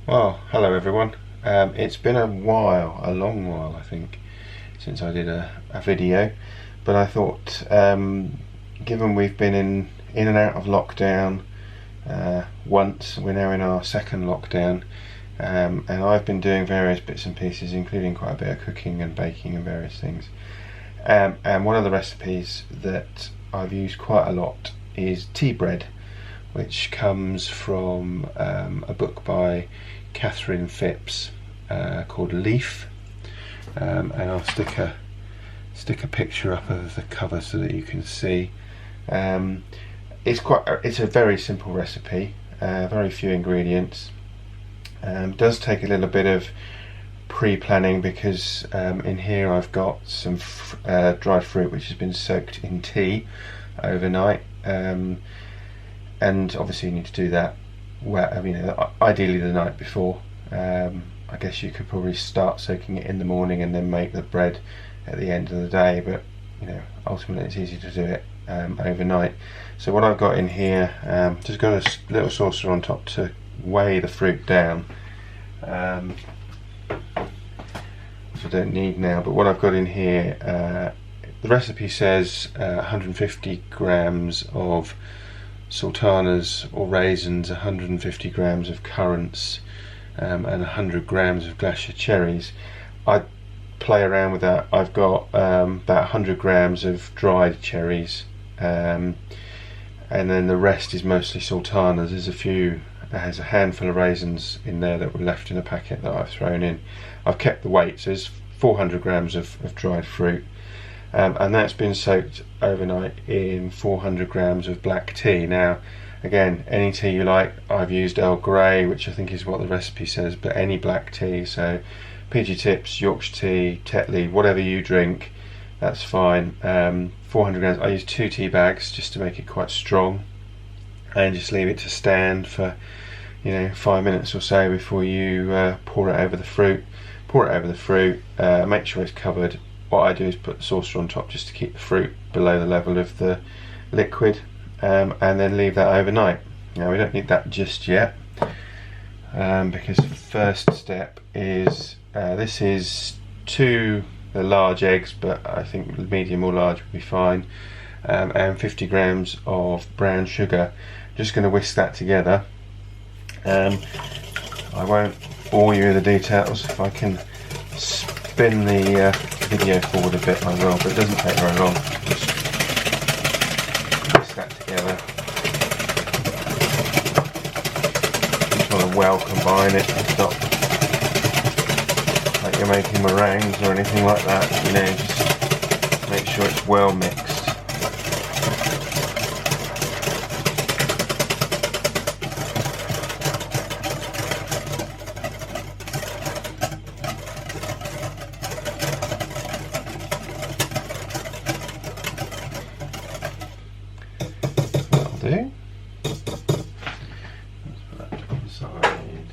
Well, hello everyone. It's been a while, a long while I think, since I did a video, but I thought given we've been in and out of lockdown once, we're now in our second lockdown, and I've been doing various bits and pieces, including quite a bit of cooking and baking and various things. And one of the recipes that I've used quite a lot is tea bread, which comes from a book by Catherine Phipps called Leaf, and I'll stick a picture up of the cover so that you can see. It's a very simple recipe, very few ingredients. Does take a little bit of pre-planning because in here I've got some dried fruit which has been soaked in tea overnight, and obviously you need to do that ideally the night before. I guess you could probably start soaking it in the morning and then make the bread at the end of the day, but ultimately it's easy to do it overnight. So what I've got in here, just got a little saucer on top to weigh the fruit down, which I don't need now, but what I've got in here, the recipe says 150 grams of sultanas or raisins, 150 grams of currants, and 100 grams of glacier cherries. I play around with that. I've got about 100 grams of dried cherries, and then the rest is mostly sultanas. There's a handful of raisins in there that were left in a packet that I've thrown in. I've kept the weight, so there's 400 grams of dried fruit. And that's been soaked overnight in 400 grams of black tea. Now, again, any tea you like. I've used Earl Grey, which I think is what the recipe says, but any black tea, so PG Tips, Yorkshire tea, Tetley, whatever you drink, that's fine. 400 grams, I use 2 tea bags just to make it quite strong, and just leave it to stand for 5 minutes or so before you pour it over the fruit. Make sure it's covered. What I do is put the saucer on top just to keep the fruit below the level of the liquid, and then leave that overnight. Now we don't need that just yet, because the first step is, this is 2 large eggs, but I think medium or large would be fine, and 50 grams of brown sugar. Just going to whisk that together. I won't bore you with the details. If I can spin the video forward a bit I will, but it doesn't take very long. Just whisk that together. Just want to well combine it. It's not like you're making meringues or anything like that, just make sure it's well mixed. Do. Let's put that to one side.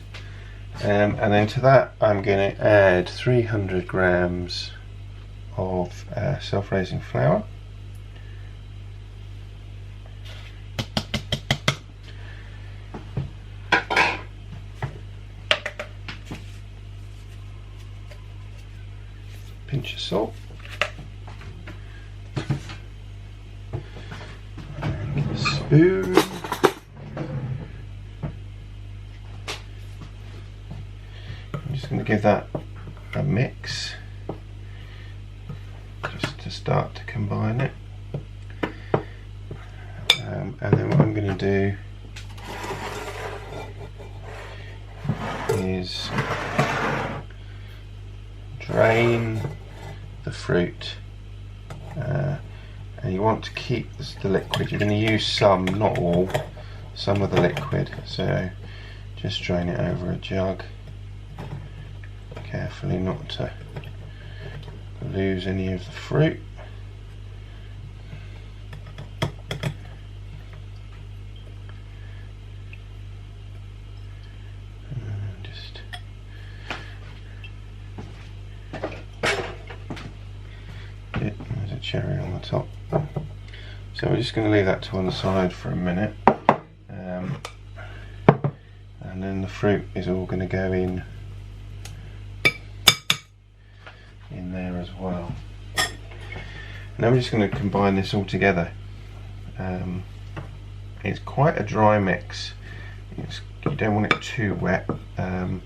And then to that I'm going to add 300 grams of self-raising flour, pinch of salt, spoon, I'm just going to give that a mix just to start to combine it, and then what I'm going to do is drain the fruit, and you want to keep the liquid. You're going to use some, not all, some of the liquid, so just drain it over a jug carefully not to lose any of the fruit. And just there's a cherry on the top. So we're just going to leave that to one side for a minute, and and then the fruit is all going to go in there as well. Now we're just going to combine this all together. It's quite a dry mix. You don't want it too wet. I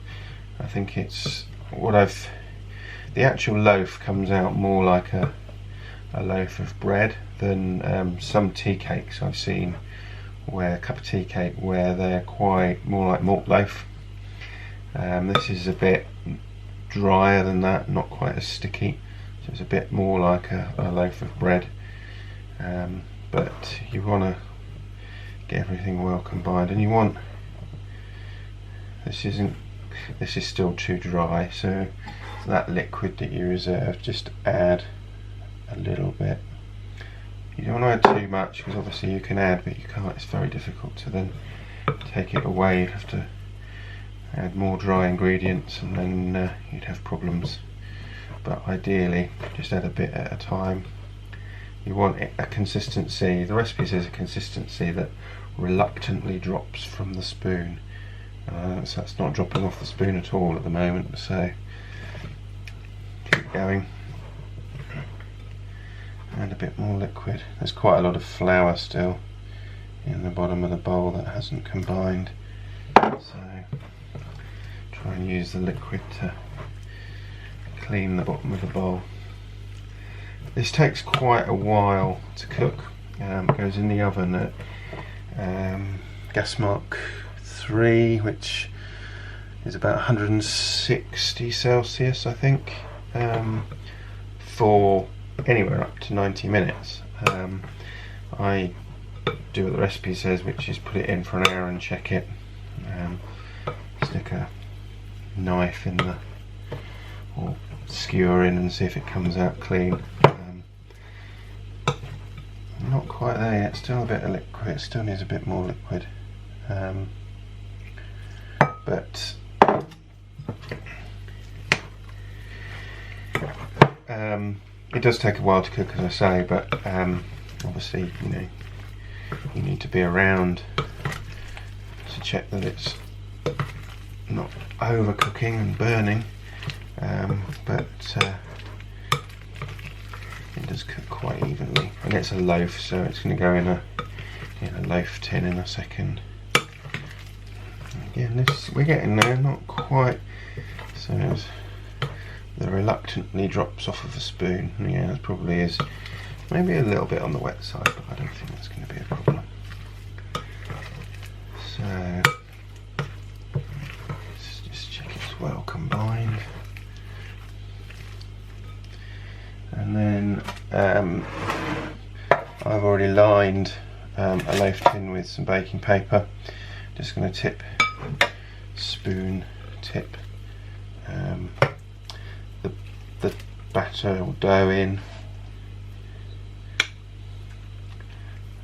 think it's the actual loaf comes out more like a loaf of bread than some tea cakes I've seen, where a cup of tea cake where they're quite more like malt loaf. This is a bit drier than that, not quite as sticky, so it's a bit more like a loaf of bread. But you want to get everything well combined, and you want, this is still too dry, so that liquid that you reserved, just add a little bit. You don't want to add too much, because obviously you can add, but you can't, it's very difficult to then take it away. You'd have to add more dry ingredients, and then you'd have problems. But ideally, just add a bit at a time. You want a consistency, the recipe says a consistency that reluctantly drops from the spoon. So that's not dropping off the spoon at all at the moment, so keep going. Add a bit more liquid. There's quite a lot of flour still in the bottom of the bowl that hasn't combined, so try and use the liquid to clean the bottom of the bowl. This takes quite a while to cook. It goes in the oven at gas mark 3, which is about 160 Celsius, I think, for anywhere up to 90 minutes. I do what the recipe says, which is put it in for an hour and check it. Stick a knife in the, or skewer in, and see if it comes out clean. Not quite there yet, still a bit of liquid, it still needs a bit more liquid. But it does take a while to cook, as I say, but obviously, you know, you need to be around to check that it's not overcooking and burning, but it does cook quite evenly, and it's a loaf, so it's going to go in a loaf tin in a second. Again, we're getting there, not quite. So the reluctantly drops off of a spoon. Yeah, it probably is maybe a little bit on the wet side, but I don't think that's going to be a problem. So let's just check it's well combined. And then I've already lined a loaf tin with some baking paper. Just going to spoon tip the batter or dough in,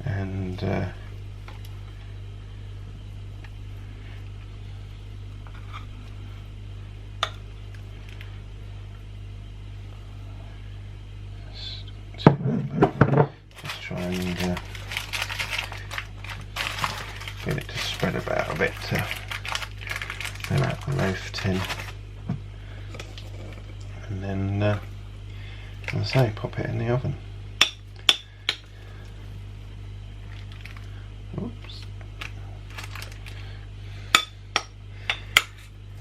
and just try and get it to spread about a bit to fill out the loaf tin, and then as I say, pop it in the oven. Oops.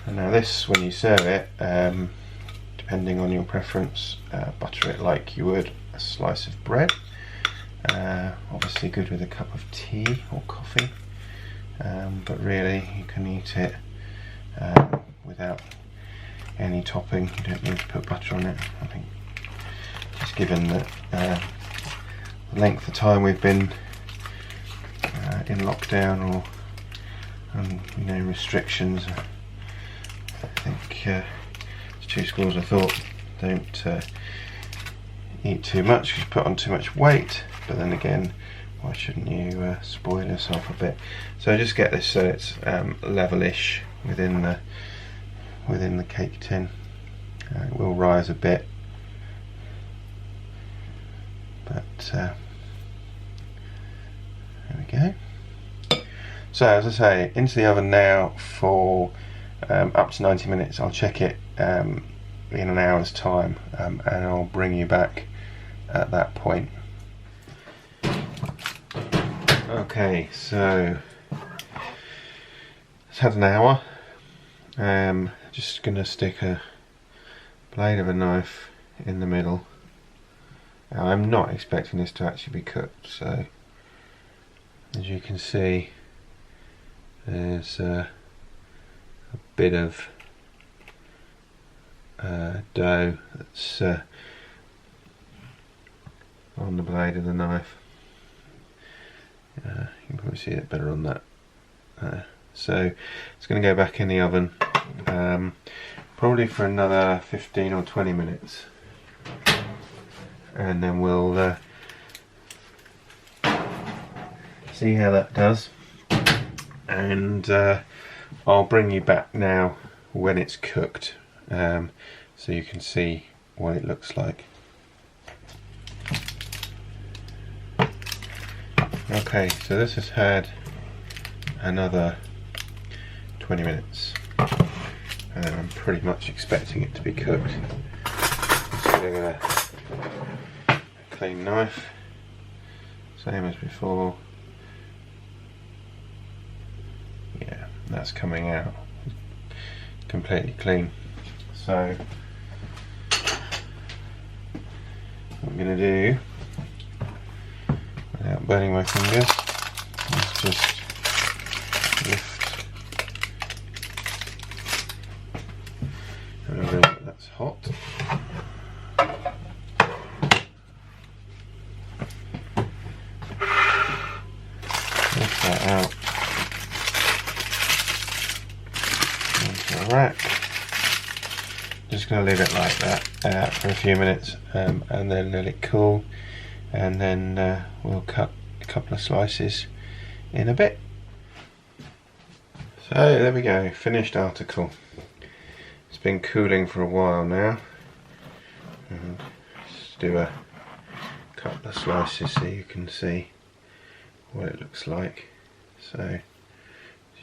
And now this, when you serve it, depending on your preference, butter it like you would a slice of bread. Obviously good with a cup of tea or coffee, but really you can eat it without any topping. You don't need to put butter on it. I think just given that the length of time we've been in lockdown or you know, restrictions, I think it's 2 schools of thought. Don't eat too much, because you put on too much weight, but then again, why shouldn't you spoil yourself a bit? So just get this so it's levelish within the cake tin. It will rise a bit, but there we go. So as I say, into the oven now for up to 90 minutes. I'll check it in an hour's time, and I'll bring you back at that point. Okay, so it's had an hour. Just gonna stick a blade of a knife in the middle. Now, I'm not expecting this to actually be cooked, so as you can see, there's a bit of dough that's on the blade of the knife. You can probably see it better on that. So it's going to go back in the oven, probably for another 15 or 20 minutes, and then we'll see how that does, and I'll bring you back now when it's cooked, so you can see what it looks like. Okay, so this has had another 20 minutes, and I'm pretty much expecting it to be cooked. So I'm going to clean knife, same as before. Yeah, that's coming out completely clean. So what I'm going to do, without burning my fingers, is just lift a little bit that's hot. Lift that out into a rack. Just going to leave it like that for a few minutes, and then let it cool, and then we'll cut a couple of slices in a bit. So there we go, finished article. It's been cooling for a while now, and let's do a couple of slices so you can see what it looks like. So as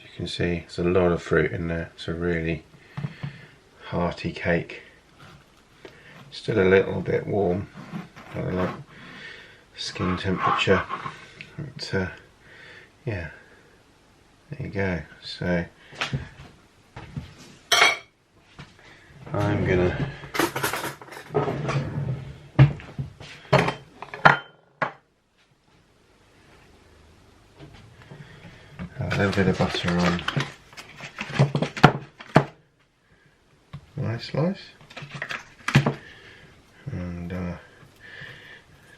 you can see, there's a lot of fruit in there. It's a really hearty cake. Still a little bit warm, kind of like skin temperature, but yeah, there you go. So I'm gonna a little bit of butter on my slice, and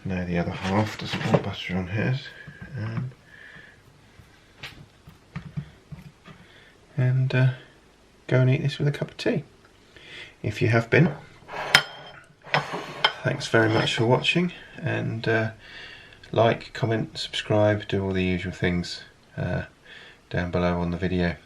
now the other half doesn't want butter on his, and go and eat this with a cup of tea. If you have been, thanks very much for watching, and like, comment, subscribe, do all the usual things down below on the video.